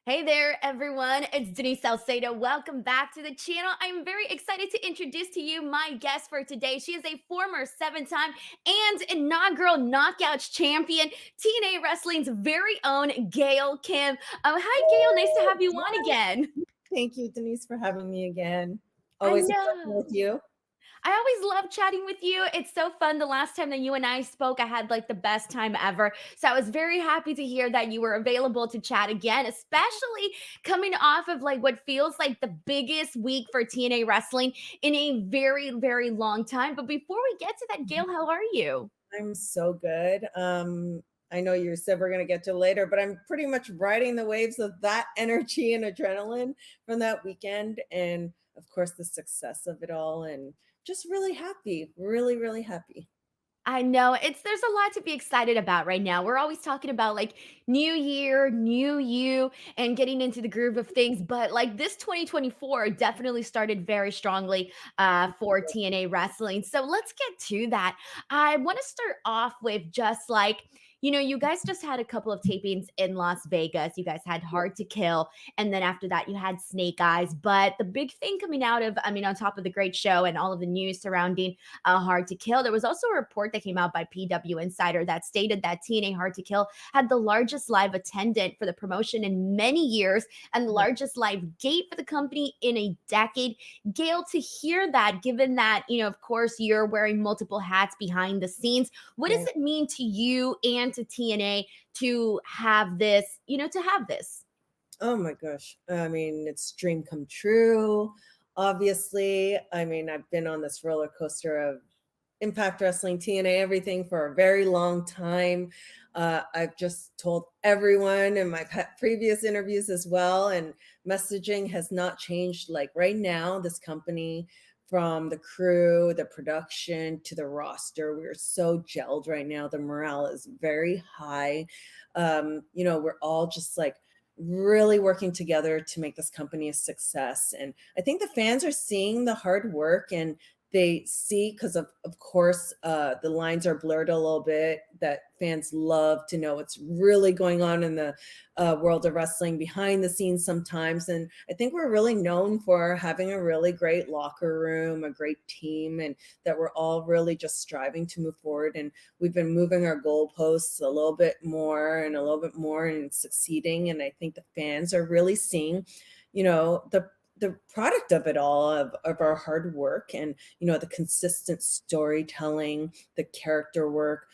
Hey there, everyone. It's Denise Salcedo. Welcome back to the channel. I'm very excited to introduce to you my guest for today. She is a former 7-time and inaugural Knockouts champion, TNA Wrestling's very own Gail Kim. Oh, hi, Gail. Nice to have you on Hi. again. Thank you, Denise, for having me again. I Always a pleasure know. with you. I always love chatting with you. It's so fun. The last time that you and I spoke, I had like the best time ever. So I was very happy to hear that you were available to chat again, especially coming off of like what feels like the biggest week for TNA wrestling in a very, very long time. But before we get to that, Gail, how are you? I'm so good. I know you said we're going to get to later, but I'm pretty much riding the waves of that energy and adrenaline from that weekend. And of course, the success of it all. And just really happy, really, really happy. I know there's a lot to be excited about right now. We're always talking about like new year, new you, and getting into the groove of things. But like this 2024 definitely started very strongly for TNA wrestling. So let's get to that. I want to start off with just like, you guys just had a couple of tapings in Las Vegas. You guys had Hard to Kill. And then after that, you had Snake Eyes. But the big thing coming out of, I mean, on top of the great show and all of the news surrounding Hard to Kill. There was also a report that came out by PW Insider that stated that TNA Hard to Kill had the largest live attendant for the promotion in many years and the largest live gate for the company in a decade. Gail, to hear that, given that, of course, you're wearing multiple hats behind the scenes, what does Right. it mean to you and to TNA to have this, to have this? Oh my gosh. I mean, it's dream come true. Obviously, I mean, I've been on this roller coaster of Impact Wrestling, TNA, everything for a very long time. I've just told everyone in my previous interviews as well, and messaging has not changed. Like right now, this company, from the crew, the production to the roster, we're so gelled right now. The morale is very high. We're all just like really working together to make this company a success. And I think the fans are seeing the hard work, and they see, because of course the lines are blurred a little bit, that fans love to know what's really going on in the world of wrestling behind the scenes sometimes. And I think we're really known for having a really great locker room, a great team, and that we're all really just striving to move forward. And we've been moving our goalposts a little bit more and a little bit more and succeeding. And I think the fans are really seeing, the product of it all, of our hard work, and the consistent storytelling, the character work,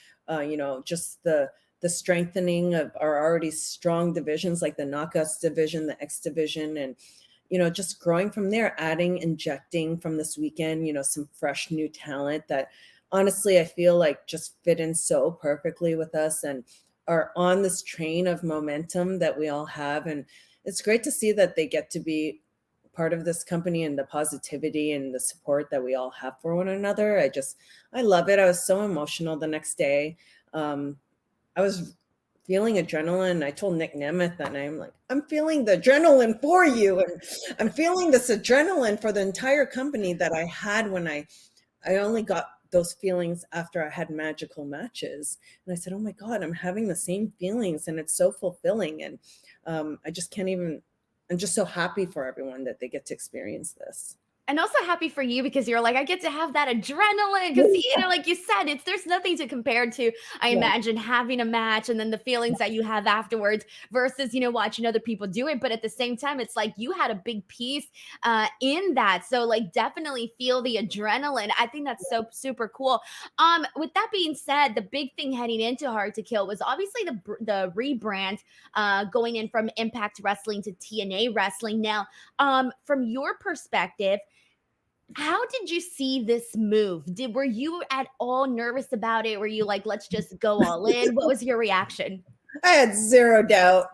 just the strengthening of our already strong divisions like the Knockouts division, the X division, and just growing from there, adding, injecting from this weekend, some fresh new talent that honestly I feel like just fit in so perfectly with us and are on this train of momentum that we all have. And it's great to see that they get to be part of this company, and the positivity and the support that we all have for one another. I love it. I was so emotional the next day. I was feeling adrenaline. I told Nick Nemeth that night, I'm like, I'm feeling the adrenaline for you. And I'm feeling this adrenaline for the entire company that I had when I only got those feelings after I had magical matches. And I said, oh my God, I'm having the same feelings, and it's so fulfilling. And I just can't even, I'm just so happy for everyone that they get to experience this. And also happy for you because you're like, I get to have that adrenaline. Because, like you said, there's nothing to compare to, I Yeah. imagine, having a match and then the feelings that you have afterwards versus, watching other people do it. But at the same time, it's like you had a big piece in that. So, like, definitely feel the adrenaline. I think that's so super cool. With that being said, the big thing heading into Hard to Kill was obviously the rebrand going in from Impact Wrestling to TNA Wrestling. Now, from your perspective, how did you see this move? Were you at all nervous about it? Were you like, let's just go all in? What was your reaction? I had zero doubt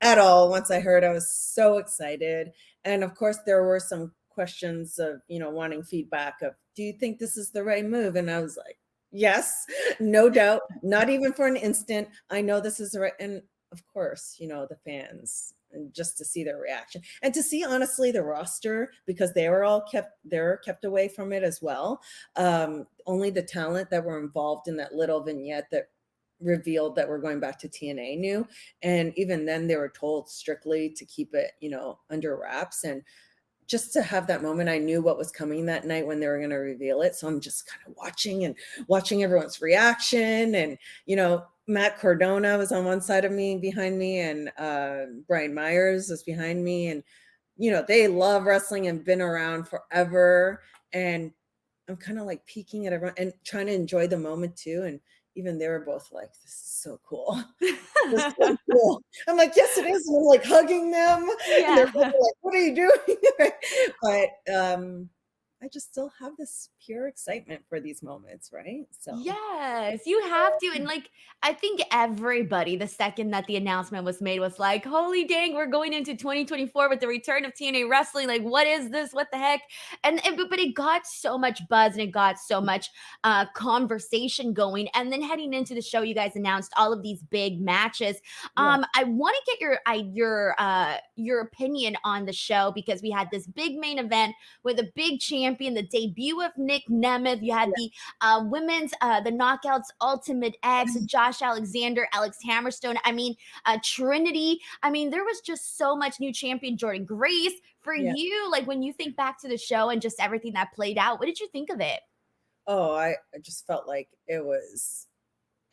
at all once I heard. I was so excited. And of course, there were some questions of, wanting feedback of, do you think this is the right move? And I was like, yes, no doubt, not even for an instant. I know this is the right. And of course, the fans, and just to see their reaction, and to see honestly the roster, because they're kept away from it as well. Only the talent that were involved in that little vignette that revealed that we're going back to TNA knew. And even then they were told strictly to keep it, under wraps. And just to have that moment, I knew what was coming that night when they were going to reveal it. So I'm just kind of watching and watching everyone's reaction. And, Matt Cardona was on one side of me, behind me, and Brian Myers was behind me. And, they love wrestling and been around forever. And I'm kind of like peeking at everyone and trying to enjoy the moment too. And even they were both like, this is so cool. This is so cool. I'm like, yes, it is. And I'm like hugging them. And they're both Yeah. like, what are you doing? But I just still have this pure excitement for these moments, right? So Yes, you have to. And like, I think everybody, the second that the announcement was made, was like, holy dang, we're going into 2024 with the return of TNA wrestling. Like, what is this? What the heck? But it got so much buzz and it got so much conversation going. And then heading into the show, you guys announced all of these big matches. yeah, I want to get your opinion on the show because we had this big main event with a big champion, the debut of Nick Nemeth. You had yeah, women's the Knockouts Ultimate X, Josh Alexander, Alex Hammerstone. I mean, Trinity. I mean, there was just so much new champion Jordan Grace. For yeah. you, like when you think back to the show and just everything that played out, what did you think of it? Oh, I just felt like it was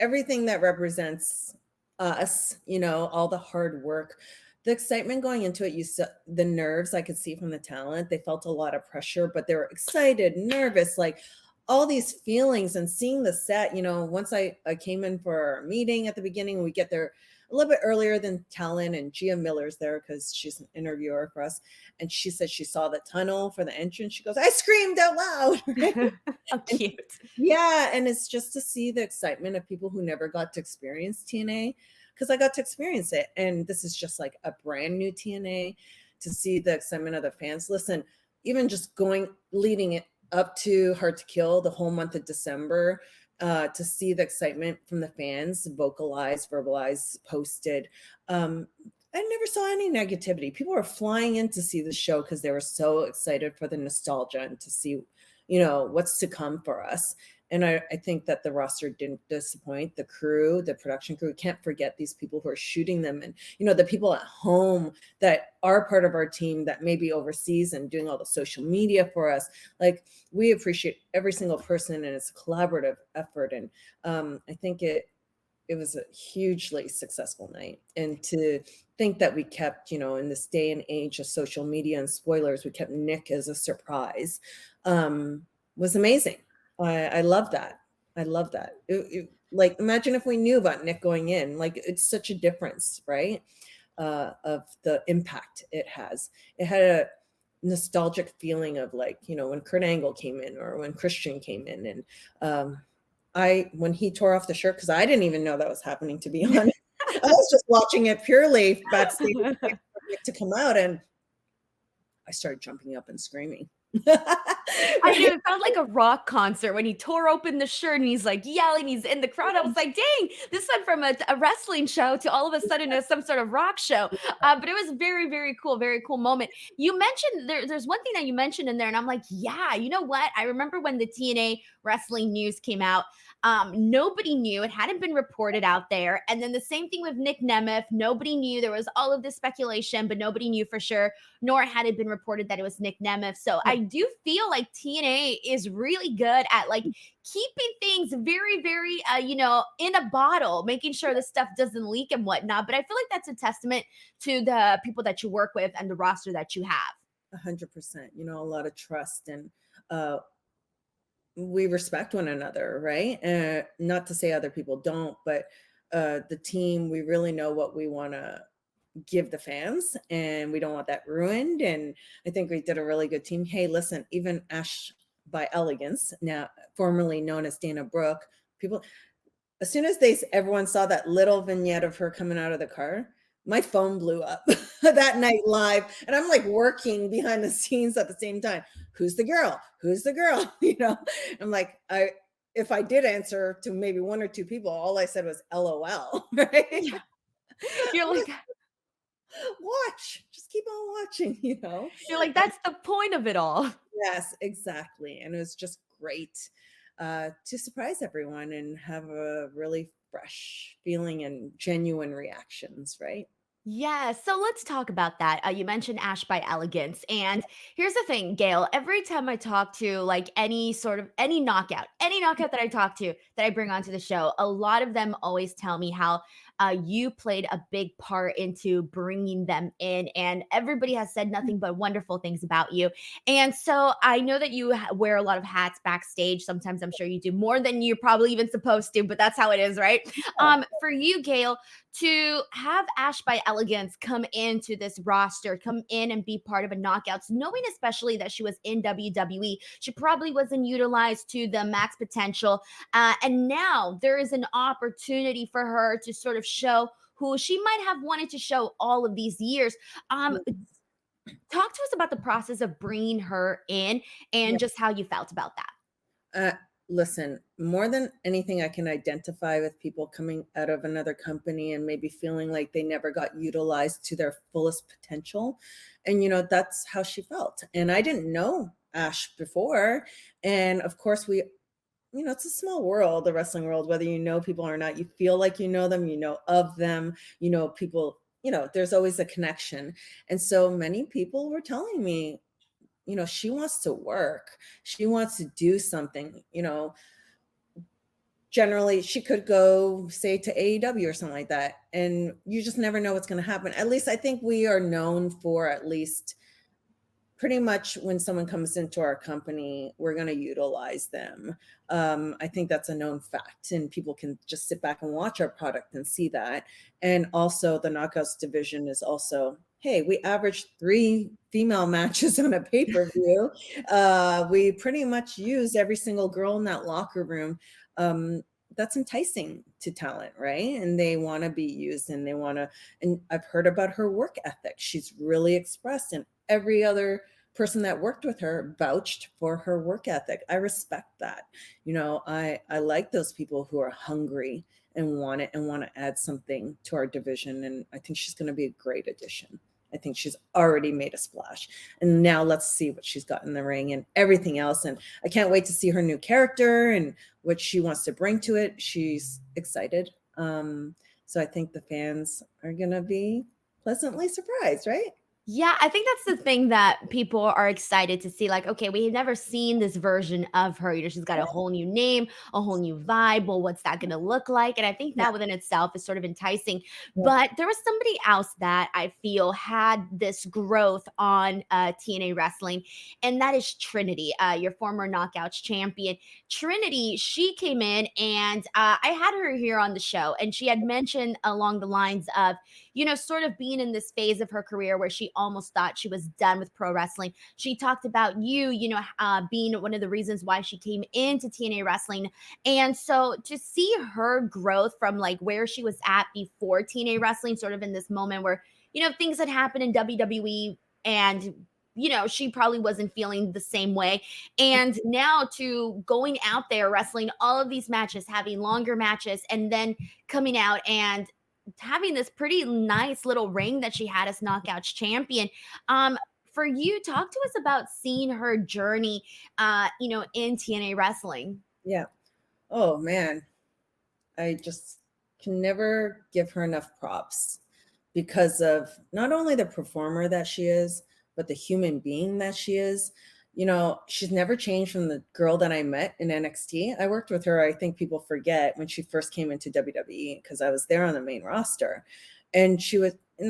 everything that represents us, all the hard work, the excitement going into it. You saw the nerves I could see from the talent. They felt a lot of pressure, but they were excited, nervous, like all these feelings. And seeing the set, once I came in for our meeting at the beginning, we get there a little bit earlier than Talon, and Gia Miller's there because she's an interviewer for us. And she said she saw the tunnel for the entrance. She goes, I screamed out loud. Right? How And cute. yeah, and it's just to see the excitement of people who never got to experience TNA, because I got to experience it. And this is just like a brand new TNA, to see the excitement of the fans. Listen, even just leading it up to Hard to Kill, the whole month of December, to see the excitement from the fans, vocalized, verbalized, posted. I never saw any negativity. People were flying in to see the show because they were so excited for the nostalgia and to see, what's to come for us. And I think that the roster didn't disappoint. The crew, the production crew, can't forget these people who are shooting them, and the people at home that are part of our team that may be overseas and doing all the social media for us. Like, we appreciate every single person, and it's a collaborative effort. And I think it was a hugely successful night. And to think that we kept, in this day and age of social media and spoilers, we kept Nick as a surprise, was amazing. I love that. I love that. Like, imagine if we knew about Nick going in. Like, it's such a difference, right? Of the impact it has. It had a nostalgic feeling of, like, when Kurt Angle came in or when Christian came in. And when he tore off the shirt, because I didn't even know that was happening, to be honest. I was just watching it purely backstage for Nick to come out, and I started jumping up and screaming. I Right? knew it felt like a rock concert when he tore open the shirt and he's like yelling, he's in the crowd. I was like, dang, this went from a wrestling show to all of a sudden some sort of rock show. But it was very cool moment. You mentioned there's one thing that you mentioned in there, and I'm like, yeah, you know what? I remember when the TNA wrestling news came out. Nobody knew, it hadn't been reported out there. And then the same thing with Nick Nemeth. Nobody knew. There was all of this speculation, but nobody knew for sure, nor had it been reported that it was Nick Nemeth. So Yeah, I do feel like TNA is really good at like keeping things very, in a bottle, making sure the stuff doesn't leak and whatnot. But I feel like that's a testament to the people that you work with and the roster that you have. 100%. A lot of trust, and uh, we respect one another, right? Not to say other people don't, but the team, we really know what we want to give the fans, and we don't want that ruined. And I think we did a really good team. Hey, listen, even Ash by Elegance, now formerly known as Dana Brooke, people, as soon as everyone saw that little vignette of her coming out of the car, my phone blew up that night live. And I'm like working behind the scenes at the same time. Who's the girl? Who's the girl? I'm like, if I did answer to maybe one or two people, all I said was LOL, right? Yeah. You're like, Watch, just keep on watching, that's the point of it all. Yes, exactly. And it was just great to surprise everyone and have a really fresh feeling and genuine reactions, right? Yeah, so let's talk about that. You mentioned Ash by Elegance, and here's the thing, Gail. Every time I talk to like any knockout that I talk to that I bring onto the show, a lot of them always tell me how you played a big part into bringing them in, and everybody has said nothing but wonderful things about you. And so I know that you wear a lot of hats backstage. Sometimes I'm sure you do more than you're probably even supposed to, but that's how it is, right? For you, Gail, to have Ash by Elegance come into this roster, come in and be part of a knockouts, knowing especially that she was in WWE, she probably wasn't utilized to the max potential. And now there is an opportunity for her to sort of show who she might have wanted to show all of these years. Yeah. Talk to us about the process of bringing her in and just how you felt about that. Uh, Listen, more than anything, I can identify with people coming out of another company and maybe feeling like they never got utilized to their fullest potential. And, that's how she felt. And I didn't know Ash before. And of course, it's a small world, the wrestling world, whether you know people or not, you feel like you know them, you know of them, people, there's always a connection. And so many people were telling me, she wants to work. She wants to do something, generally she could go say to AEW or something like that. And you just never know what's going to happen. At least I think we are known for at least pretty much when someone comes into our company, we're going to utilize them. I think that's a known fact, and people can just sit back and watch our product and see that. And also, the Knockouts division is also, hey, we averaged 3 female matches on a pay per view. We pretty much use every single girl in that locker room. That's enticing to talent, right? And they want to be used, and and I've heard about her work ethic. She's really expressed, and every other person that worked with her vouched for her work ethic. I respect that. I like those people who are hungry and want it and want to add something to our division. And I think she's going to be a great addition. I think she's already made a splash. And now let's see what she's got in the ring and everything else. And I can't wait to see her new character and what she wants to bring to it. She's excited. So I think the fans are going to be pleasantly surprised, right? Yeah, I think that's the thing that people are excited to see. Like, okay, we've never seen this version of her. She's got a whole new name, a whole new vibe. Well, what's that going to look like? And I think Yeah. that within itself is sort of enticing. Yeah. But there was somebody else that I feel had this growth on TNA Wrestling, and that is Trinity, your former Knockouts champion. Trinity, she came in, and I had her here on the show, and she had mentioned along the lines of, sort of being in this phase of her career where she almost thought she was done with pro wrestling. She talked about being one of the reasons why she came into TNA Wrestling. And so to see her growth from like where she was at before TNA Wrestling, sort of in this moment where, things had happened in WWE and she probably wasn't feeling the same way. And now to going out there, wrestling all of these matches, having longer matches, and then coming out and having this pretty nice little ring that she had as Knockouts champion. Um, for you, talk to us about seeing her journey, in TNA wrestling. Yeah. Oh man, I just can never give her enough props because of not only the performer that she is, but the human being that she is. She's never changed from the girl that I met in NXT. I worked with her, I think people forget, when she first came into WWE because I was there on the main roster. And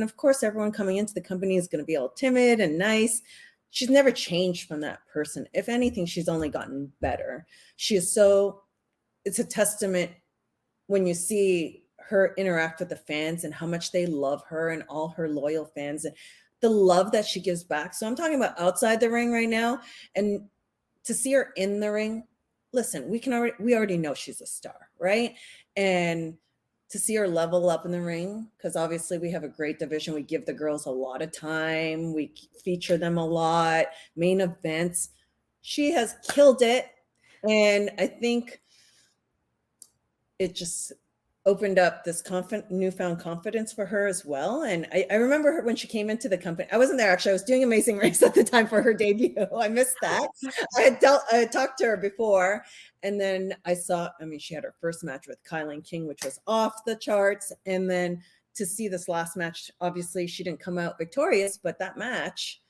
of course, everyone coming into the company is going to be all timid and nice. She's never changed from that person. If anything, she's only gotten better. It's a testament when you see her interact with the fans and how much they love her and all her loyal fans and the love that she gives back. So I'm talking about outside the ring right now. And to see her in the ring, listen, we already know she's a star, right? And to see her level up in the ring, because obviously we have a great division. We give the girls a lot of time. We feature them a lot, main events. She has killed it. And I think it just opened up this newfound confidence for her as well. And I remember her when she came into the company. I wasn't there actually. I was doing Amazing Race at the time for her debut. I missed that. I had talked to her before, and then I saw. I mean, she had her first match with Kylan King, which was off the charts, and then to see this last match, obviously she didn't come out victorious, but that match,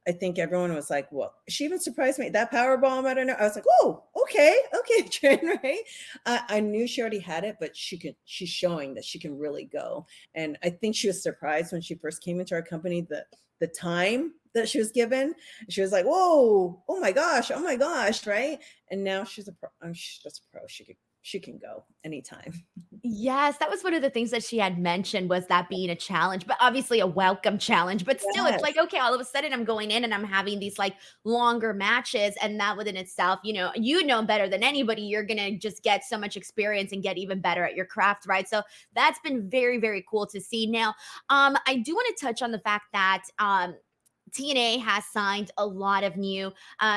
I think everyone was like, well, she even surprised me. That power bomb, I don't know. I was like, oh, okay, Trin, right? I knew she already had it, but she's showing that she can really go. And I think she was surprised when she first came into our company, the time that she was given. She was like, whoa, oh my gosh, right? And now she's a pro. She's just a pro. She can go anytime. Yes, that was one of the things that she had mentioned was that being a challenge, but obviously a welcome challenge. But still, it's like, Yes. okay, all of a sudden I'm going in and I'm having these like longer matches. And that within itself, you know better than anybody, you're gonna just get so much experience and get even better at your craft, right? So that's been very, very cool to see. Now, I do want to touch on the fact that TNA has signed a lot of new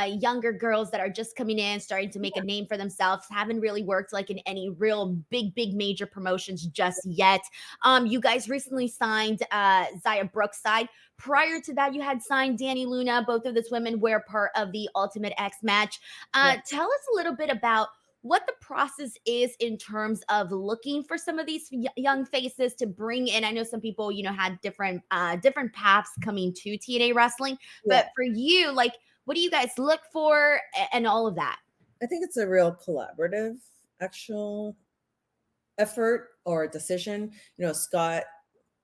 younger girls that are just coming in, starting to make a name for themselves. Haven't really worked like in any real big major promotions just yet. You guys recently signed Zaya Brookside. Prior to that, you had signed Danny Luna. Both of those women were part of the Ultimate X match. Yeah. Tell us a little bit about what the process is in terms of looking for some of these young faces to bring in. I know some people, had different paths coming to TNA wrestling, Yeah. but for you, like, what do you guys look for and all of that? I think it's a real collaborative actual effort or decision. Scott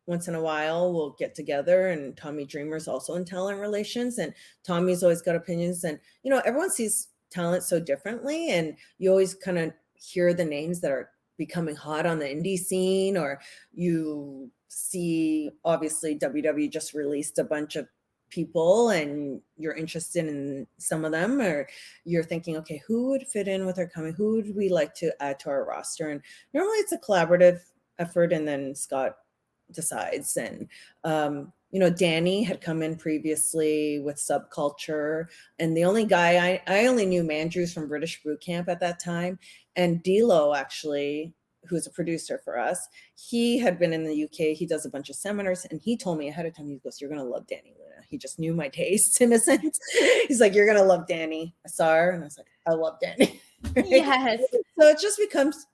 once in a while will get together, and Tommy Dreamer's also in talent relations, and Tommy's always got opinions, and everyone sees talent so differently, and you always kind of hear the names that are becoming hot on the indie scene, or you see obviously WWE just released a bunch of people and you're interested in some of them, or you're thinking, okay, who would fit in with our coming, who would we like to add to our roster? And normally it's a collaborative effort, and then Scott decides. And Danny had come in previously with Subculture, and the only guy I only knew Mandrews from British Boot Camp at that time, and D'Lo actually, who's a producer for us. He had been in the UK. He does a bunch of seminars, and he told me ahead of time, he goes, "You're gonna love Danny Luna." He just knew my taste in a sense. He's like, "You're gonna love Danny." I saw her, and I was like, "I love Danny." Right? Yes. So it just becomes,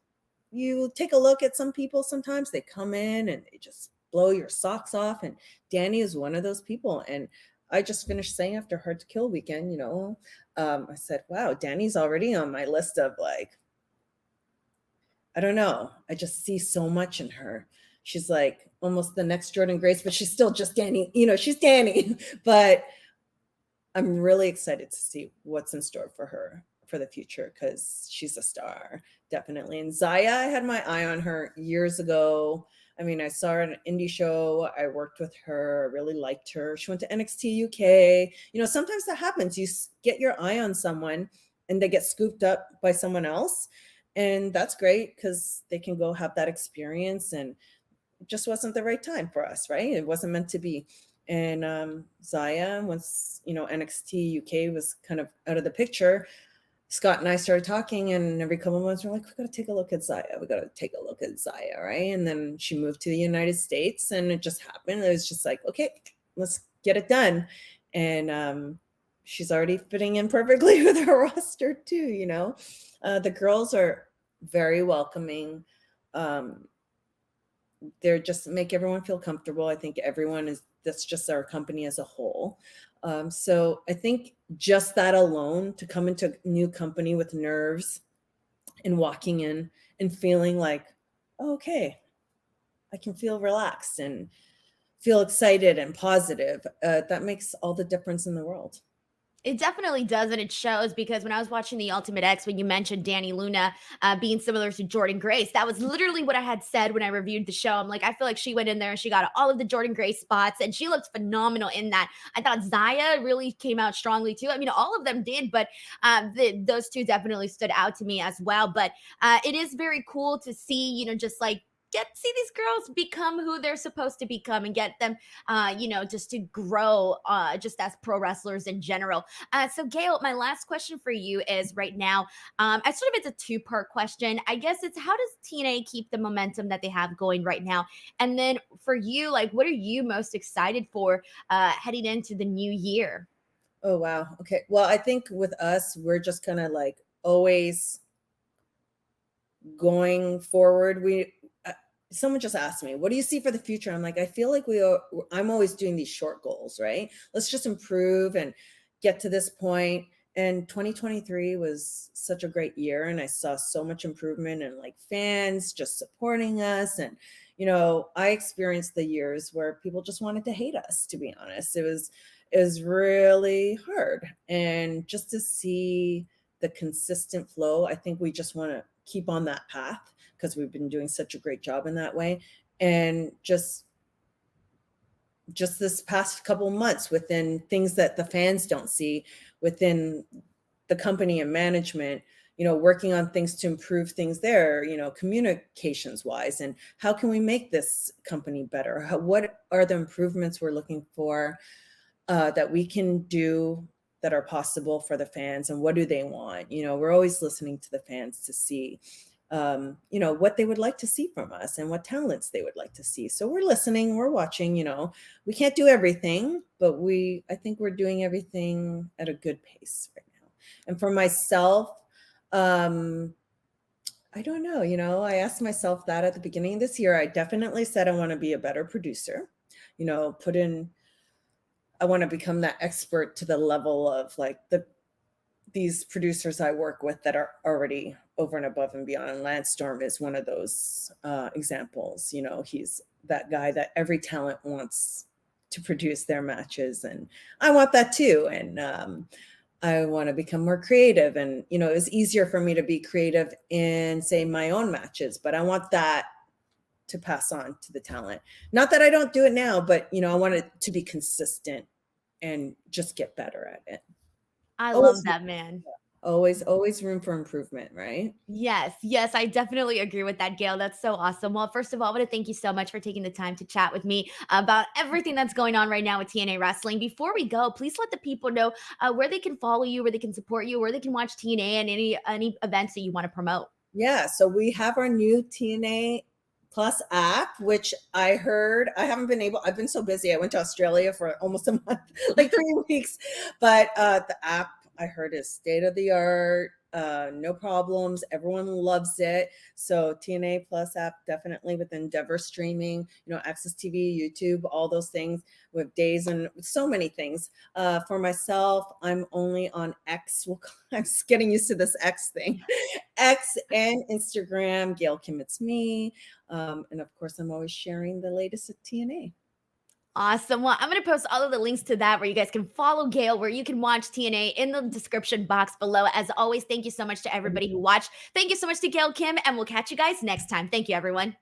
you take a look at some people, sometimes they come in and they just blow your socks off, and Danny is one of those people. And I just finished saying after Hard to Kill weekend, I said, wow, Danny's already on my list of, like, I don't know, I just see so much in her. She's like almost the next Jordan Grace, but she's still just Danny. She's Danny. But I'm really excited to see what's in store for her for the future, because she's a star, definitely. And Zaya, I had my eye on her years ago. I mean, I saw her at an indie show. I worked with her. I really liked her. She went to NXT UK. Sometimes that happens. You get your eye on someone and they get scooped up by someone else. And that's great because they can go have that experience. And it just wasn't the right time for us, right? It wasn't meant to be. And Zaya, once NXT UK was kind of out of the picture, Scott and I started talking, and every couple of months we're like, we got to take a look at Zaya. We got to take a look at Zaya, right? And then she moved to the United States, and it just happened. It was just like, okay, let's get it done. And she's already fitting in perfectly with her roster too. The girls are very welcoming. They're just make everyone feel comfortable. I think that's just our company as a whole. So I think just that alone, to come into a new company with nerves and walking in and feeling like, oh, okay, I can feel relaxed and feel excited and positive. That makes all the difference in the world. It definitely does, and it shows because when I was watching the Ultimate X, when you mentioned Danny Luna being similar to Jordan Grace, that was literally what I had said when I reviewed the show. I'm like, I feel like she went in there and she got all of the Jordan Grace spots, and she looked phenomenal in that. I thought Zaya really came out strongly too. I mean, all of them did, but those two definitely stood out to me as well. But it is very cool to see, just like get see these girls become who they're supposed to become and get them just to grow just as pro wrestlers in general. So Gail, my last question for you is right now, I sort of it's a two-part question. I guess it's how does TNA keep the momentum that they have going right now? And then for you, like what are you most excited for heading into the new year? Oh, wow. Okay. Well, I think with us, we're just kind of like always going forward. Uh, Someone just asked me, "What do you see for the future?" I'm like, I feel like I'm always doing these short goals, right? Let's just improve and get to this point. And 2023 was such a great year, and I saw so much improvement and like fans just supporting us. And I experienced the years where people just wanted to hate us. To be honest, it was really hard, and just to see the consistent flow, I think we just want to keep on that path because we've been doing such a great job in that way. And just this past couple months, within things that the fans don't see, within the company and management, working on things to improve things there, communications wise, and how can we make this company better? What are the improvements we're looking for that we can do that are possible for the fans, and what do they want? We're always listening to the fans to see what they would like to see from us and what talents they would like to see. So we're listening, we're watching. We can't do everything, but I think we're doing everything at a good pace right now. And for myself, um I don't know. I asked myself that at the beginning of this year. I definitely said I want to be a better producer, put in I want to become that expert to the level of like these producers I work with that are already over and above and beyond. And Lance Storm is one of those examples. He's that guy that every talent wants to produce their matches, and I want that too. And I want to become more creative. And it was easier for me to be creative in, say, my own matches, but I want that to pass on to the talent. Not that I don't do it now, but I want it to be consistent and just get better at it. I love Always, that, man. always room for improvement, right? Yes, yes, I definitely agree with that, Gail. That's so awesome. Well, first of all, I want to thank you so much for taking the time to chat with me about everything that's going on right now with TNA Wrestling. Before we go, please let the people know where they can follow you, where they can support you, where they can watch TNA and any events that you want to promote. Yeah, so we have our new TNA Plus app, which I heard I've been so busy. I went to Australia for almost a month, like 3 weeks. But the app I heard is state of the art, no problems. Everyone loves it. So TNA Plus app, definitely with Endeavor streaming, Access TV, YouTube, all those things with days and so many things. For myself, I'm only on X. I'm just getting used to this X thing. X and Instagram, Gail Kim, it's me. And of course, I'm always sharing the latest at TNA. Awesome. Well, I'm going to post all of the links to that where you guys can follow Gail, where you can watch TNA in the description box below. As always, thank you so much to everybody who watched. Thank you so much to Gail Kim, and we'll catch you guys next time. Thank you, everyone.